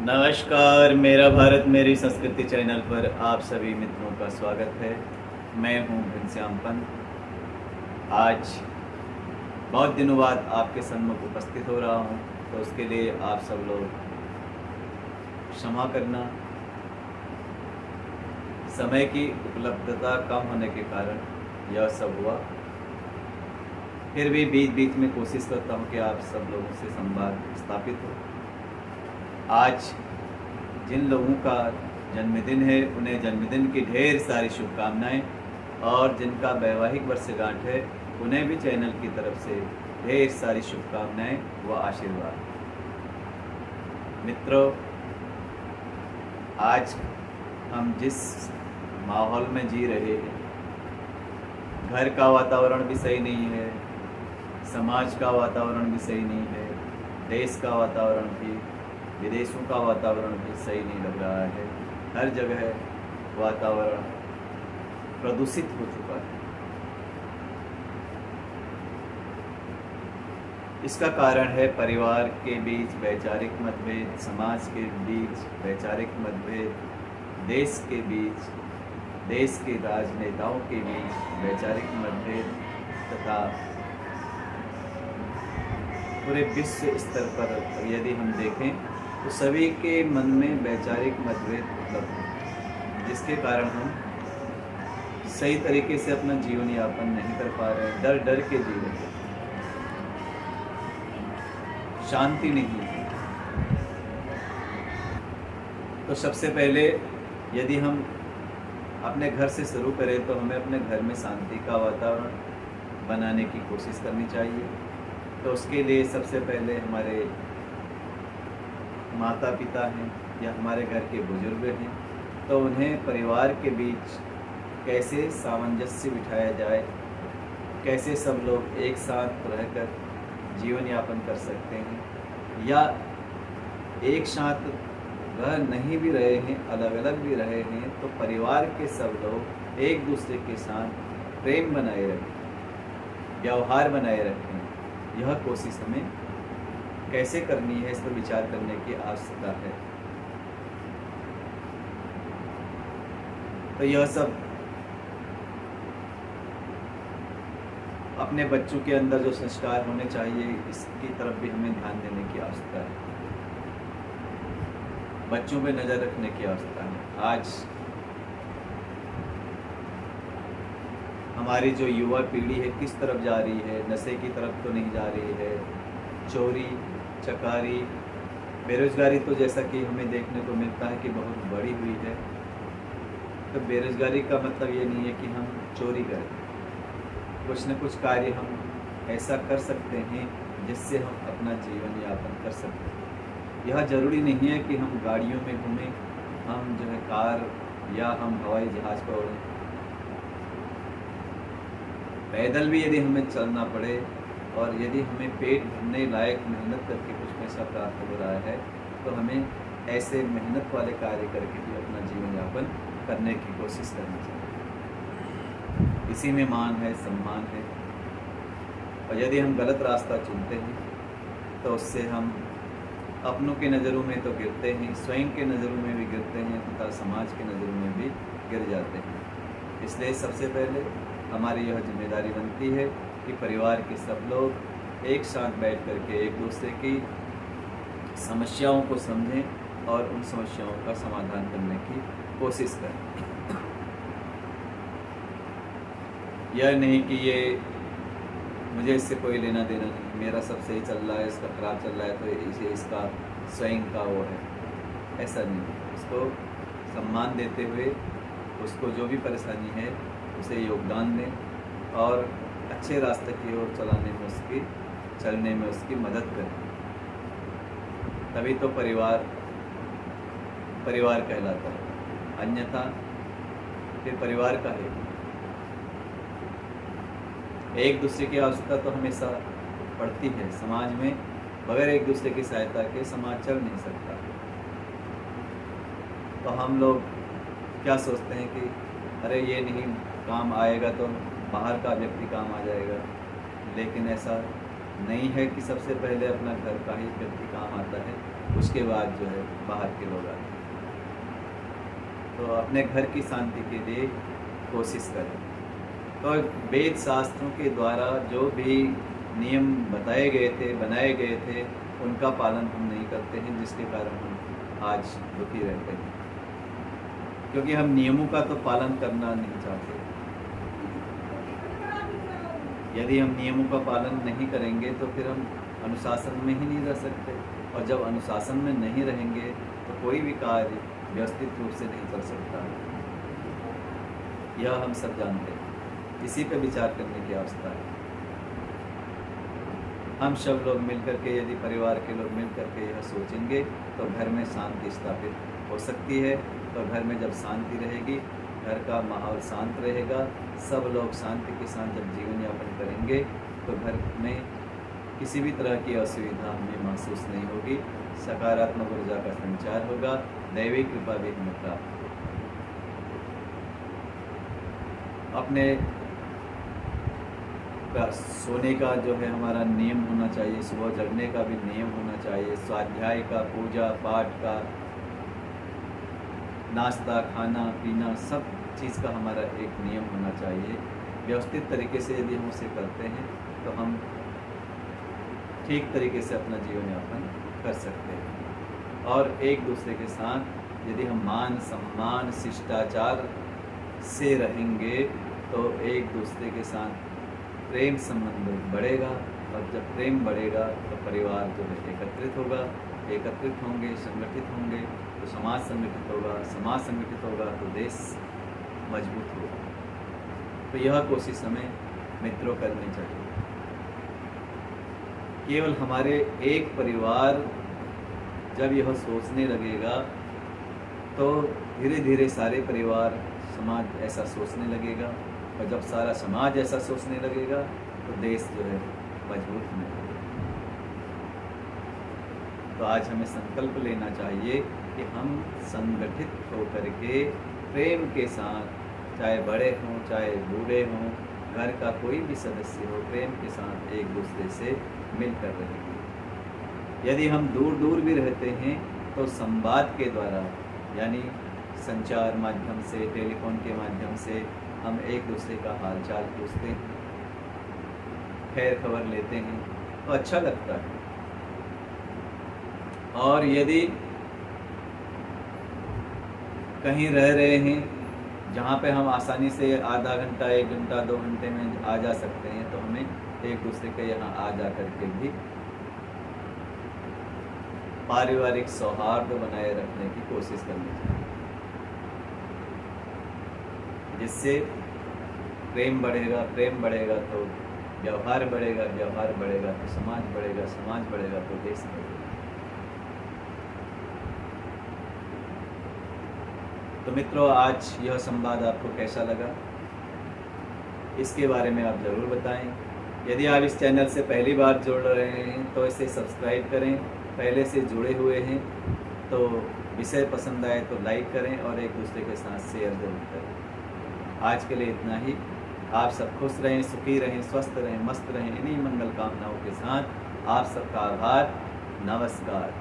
नमस्कार, मेरा भारत मेरी संस्कृति चैनल पर आप सभी मित्रों का स्वागत है। मैं हूं घनश्याम पंत। आज बहुत दिनों बाद आपके सम्मुख उपस्थित हो रहा हूं, तो उसके लिए आप सब लोग क्षमा करना। समय की उपलब्धता कम होने के कारण यह सब हुआ। फिर भी बीच बीच में कोशिश करता हूं कि आप सब लोगों से संवाद स्थापित हो। आज जिन लोगों का जन्मदिन है उन्हें जन्मदिन की ढेर सारी शुभकामनाएं, और जिनका वैवाहिक वर्षगांठ है उन्हें भी चैनल की तरफ से ढेर सारी शुभकामनाएं व आशीर्वाद। मित्रों, आज हम जिस माहौल में जी रहे हैं, घर का वातावरण भी सही नहीं है, समाज का वातावरण भी सही नहीं है, देश का वातावरण भी, विदेशों का वातावरण भी सही नहीं लग रहा है। हर जगह वातावरण प्रदूषित हो चुका है। इसका कारण है परिवार के बीच वैचारिक मतभेद, समाज के बीच वैचारिक मतभेद, देश के बीच, देश के राजनेताओं के बीच वैचारिक मतभेद तथा पूरे विश्व स्तर पर यदि हम देखें तो सभी के मन में वैचारिक मतभेद उपलब्ध है, जिसके कारण हम सही तरीके से अपना जीवन यापन नहीं कर पा रहे हैं। डर डर के जी रहे हैं, शांति नहीं है। तो सबसे पहले यदि हम अपने घर से शुरू करें तो हमें अपने घर में शांति का वातावरण बनाने की कोशिश करनी चाहिए। तो उसके लिए सबसे पहले हमारे माता पिता हैं या हमारे घर के बुजुर्ग हैं, तो उन्हें परिवार के बीच कैसे सामंजस्य बिठाया जाए, कैसे सब लोग एक साथ रहकर जीवन यापन कर सकते हैं, या एक साथ रह नहीं भी रहे हैं, अलग अलग भी रहे हैं, तो परिवार के सब लोग एक दूसरे के साथ प्रेम बनाए रखें, व्यवहार बनाए रखें। यह कोशिश हमें कैसे करनी है, इस पर विचार करने की आवश्यकता है। तो यह सब अपने बच्चों के अंदर जो संस्कार होने चाहिए, इसकी तरफ भी हमें ध्यान देने की आवश्यकता है, बच्चों पे नज़र रखने की आवश्यकता है। आज हमारी जो युवा पीढ़ी है किस तरफ जा रही है? नशे की तरफ तो नहीं जा रही है, चोरी चकारी, बेरोजगारी तो जैसा कि हमें देखने को मिलता है कि बहुत बढ़ी हुई है। तो बेरोजगारी का मतलब ये नहीं है कि हम चोरी करें, कुछ न कुछ कार्य हम ऐसा कर सकते हैं जिससे हम अपना जीवन यापन कर सकते हैं। यह ज़रूरी नहीं है कि हम गाड़ियों में घूमें, हम जो है कार या हम हवाई जहाज़ पर उड़ें। पैदल भी यदि हमें चलना पड़े और यदि हमें पेट भरने लायक मेहनत करके कुछ पैसा प्राप्त हो रहा है, तो हमें ऐसे मेहनत वाले कार्य करके भी अपना जीवन यापन करने की कोशिश करनी चाहिए। इसी में मान है, सम्मान है। और यदि हम गलत रास्ता चुनते हैं तो उससे हम अपनों के नज़रों में तो गिरते हैं, स्वयं के नज़रों में भी गिरते हैं तथा समाज के नज़रों में भी गिर जाते हैं। इसलिए सबसे पहले हमारी यह जिम्मेदारी बनती है कि परिवार के सब लोग एक साथ बैठ करके एक दूसरे की समस्याओं को समझें और उन समस्याओं का समाधान करने की कोशिश करें। यह नहीं कि ये मुझे इससे कोई लेना देना नहीं, मेरा सब सही चल रहा है, इसका ख़राब चल रहा है तो इसे इसका स्वयं का वो है, ऐसा नहीं। उसको सम्मान देते हुए उसको जो भी परेशानी है उसे योगदान दें और अच्छे रास्ते की ओर चलने में उसकी मदद करें। तभी तो परिवार कहलाता है, अन्यथा फिर परिवार का है। एक दूसरे की आवश्यकता तो हमेशा पड़ती है समाज में, बगैर एक दूसरे की सहायता के समाज चल नहीं सकता। तो हम लोग क्या सोचते हैं कि अरे ये नहीं काम आएगा तो बाहर का व्यक्ति काम आ जाएगा, लेकिन ऐसा नहीं है कि सबसे पहले अपना घर का ही व्यक्ति काम आता है, उसके बाद जो है बाहर के लोग आते हैं। तो अपने घर की शांति के लिए कोशिश करें। तो वेद शास्त्रों के द्वारा जो भी नियम बताए गए थे, बनाए गए थे, उनका पालन हम नहीं करते हैं, जिसके कारण हम आज दुखी रहते हैं, क्योंकि हम नियमों का तो पालन करना नहीं चाहते। यदि हम नियमों का पालन नहीं करेंगे तो फिर हम अनुशासन में ही नहीं रह सकते, और जब अनुशासन में नहीं रहेंगे तो कोई भी कार्य व्यवस्थित रूप से नहीं चल सकता। यह हम सब जानते हैं, इसी पे विचार करने की आवश्यकता है। हम सब लोग मिलकर के, यदि परिवार के लोग मिलकर के यह सोचेंगे तो घर में शांति स्थापित हो सकती है। तो घर में जब शांति रहेगी, घर का माहौल शांत रहेगा, सब लोग शांति के साथ जब जीवन यापन करेंगे तो घर में किसी भी तरह की असुविधा हमें महसूस नहीं होगी, सकारात्मक ऊर्जा का संचार होगा, दैवी कृपा भी हमें प्राप्त होगी। अपने सोने का जो है हमारा नियम होना चाहिए, सुबह जगने का भी नियम होना चाहिए, स्वाध्याय का, पूजा पाठ का, नाश्ता खाना पीना, सब चीज़ का हमारा एक नियम होना चाहिए। व्यवस्थित तरीके से यदि हम उसे करते हैं तो हम ठीक तरीके से अपना जीवन यापन कर सकते हैं। और एक दूसरे के साथ यदि हम मान सम्मान शिष्टाचार से रहेंगे तो एक दूसरे के साथ प्रेम संबंध बढ़ेगा, और जब प्रेम बढ़ेगा तो परिवार जो है एकत्रित होगा, एकत्रित होंगे, संगठित होंगे तो समाज संगठित होगा, समाज संगठित होगा तो देश मजबूत होगा। तो यह कोशिश हमें मित्रों करनी चाहिए। केवल हमारे एक परिवार जब यह सोचने लगेगा तो धीरे धीरे सारे परिवार समाज ऐसा सोचने लगेगा, और जब सारा समाज ऐसा सोचने लगेगा तो देश जो है मजबूत होने लगेगा। तो आज हमें संकल्प लेना चाहिए कि हम संगठित होकर के प्रेम के साथ, चाहे बड़े हों चाहे बूढ़े हों, घर का कोई भी सदस्य हो, प्रेम के साथ एक दूसरे से मिलकर रहेंगे। यदि हम दूर दूर भी रहते हैं तो संवाद के द्वारा, यानी संचार माध्यम से, टेलीफोन के माध्यम से हम एक दूसरे का हालचाल पूछते हैं, खैर खबर लेते हैं, तो अच्छा लगता है। और यदि कहीं रह रहे हैं जहाँ पे हम आसानी से आधा घंटा, 1 घंटा, 2 घंटे में आ जा सकते हैं, तो हमें एक दूसरे के यहाँ आ जा करके भी पारिवारिक सौहार्द बनाए रखने की कोशिश करनी चाहिए, जिससे प्रेम बढ़ेगा, प्रेम बढ़ेगा तो व्यवहार बढ़ेगा, व्यवहार बढ़ेगा तो समाज बढ़ेगा, समाज बढ़ेगा तो देश बढ़ेगा। तो मित्रों, आज यह संवाद आपको कैसा लगा, इसके बारे में आप ज़रूर बताएं। यदि आप इस चैनल से पहली बार जुड़ रहे हैं तो इसे सब्सक्राइब करें, पहले से जुड़े हुए हैं तो विषय पसंद आए तो लाइक करें और एक दूसरे के साथ शेयर जरूर करें। आज के लिए इतना ही। आप सब खुश रहें, सुखी रहें, स्वस्थ रहें, मस्त रहें। इन्हीं मंगल कामनाओं के साथ आप सबका आभार। नमस्कार।